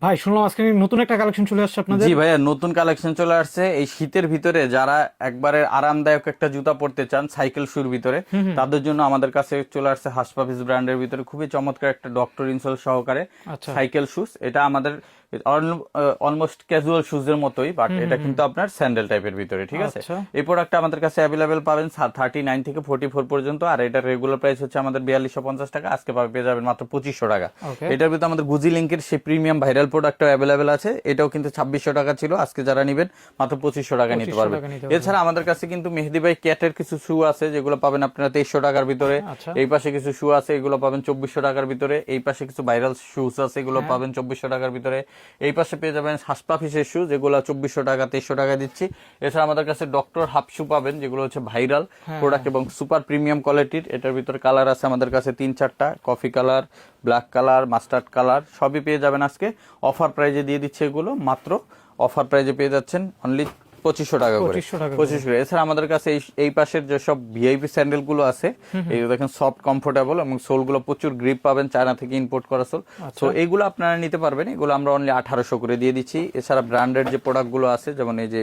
ভাই শুনলাম আজকে নতুন একটা কালেকশন চলে আসছে আপনাদের। জি ভাইয়া, নতুন কালেকশন চলে আসছে এই শীতের ভিতরে। যারা একবারে আরামদায়ক একটা জুতা পরতে চান সাইকেল শুর ভিতরে, তাদের জন্য আমাদের কাছে চলে আসছে হাসপাফিস ব্র্যান্ডের ভিতরে খুবই চমৎকার একটা ডক্টর ইনসোল সহকারে আচ্ছা। Cycle shoes. এটা আমাদের অলমোস্ট ক্যাজুয়াল শুজের মতোই, বাট এটা কিন্তু আপনার স্যান্ডেল টাইপের ভিতরে, ঠিক আছে। আচ্ছা। এই প্রোডাক্টটা আমাদের কাছে অ্যাভেলেবেল পাবেন 39 থেকে 44 পর্যন্ত, আর এটার রেগুলার প্রাইস হচ্ছে আমাদের 4250 টাকা। আজকে পেয়ে যাবেন মাত্র 2500 টাকা। ওকে। এটার ভিতরে আমাদের গুজি লিঙ্কের সেই প্রিমিয়াম ভাইরাল প্রোডাক্টও অ্যাভেলেবেল আছে। এটাও কিন্তু 2600 টাকা ছিল, আজকে যারা নিবেন মাত্র 2500 টাকা নিতে 2500 পারবেন। টাকা নিতে পারবেন। এছাড়া আমাদের কাছে কিন্তু মেহেদি ভাই ক্যাটের কিছু শু আছে, যেগুলো পাবেন আপনারা 2300 টাকার ভিতরে। আচ্ছা। এই পাশে কিছু শু আছে, এগুলো পাবেন 2400 টাকার ভিতরে। এই পাশে কিছু ভাইরাল শুজ আছে, এগুলো হ্যাঁ। পাবেন 2400 টাকার ভিতরে। এই পাশে পেয়ে যাবেন হাসপাফিসের শু, যেগুলো 2400 টাকা 2300 টাকা দিচ্ছি। এছাড়া আমাদের কাছে ডক্টর হাফ শু পাবেন, যেগুলো হচ্ছে ভাইরাল প্রোডাক্ট এবং সুপার প্রিমিয়াম কোয়ালিটির। এটার ভিতরে কালার আছে আমাদের কাছে 3-4টা, coffee colour, black colour, mustard colour, সবই পেয়ে যাবেন। আজকে অফার প্রাইজে দিয়ে দিচ্ছে এগুলো, মাত্র অফার প্রাইজে পেয়ে যাচ্ছেন অনলি 2500 টাকা করে। 2500 টাকা করে। 2500 করে। এছাড়া আমাদের কাছে এই পাশের যেসব ভিআইপি স্যান্ডেল গুলো আছে, এই দেখেন সফট কমফোর্টেবল এবং সোল গুলো প্রচুর গ্রিপ পাবেন, চায়না থেকে ইম্পোর্ট করা সোল। তো এইগুলো আপনারা নিতে পারবেন, এগুলো আমরা অনলি 1800 করে দিয়ে দিচ্ছি। এছাড়া ব্র্যান্ডেড যে প্রোডাক্ট গুলো আছে, যেমন এই যে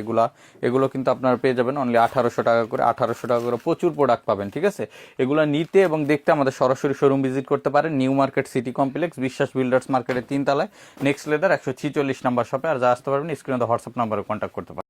এগুলো কিন্তু আপনারা পেয়ে যাবেন অনলি 1800 টাকা করে। 1800 টাকা করে প্রচুর প্রোডাক্ট পাবেন, ঠিক আছে। এগুলো নিতে এবং দেখতে আমাদের সরাসরি শোরুম ভিজিট করতে পারেন, নিউ মার্কেট সিটি কমপ্লেক্স, বিশ্বাস বিল্ডার্স মার্কেটের 3 তলায়, নেক্সট লেদার 146 নাম্বার শপে। আর যা আসতে পারবেন স্ক্রিনে হোয়াটসঅ্যাপ নাম্বারে কন্ট্যাক্ট করতে পারেন।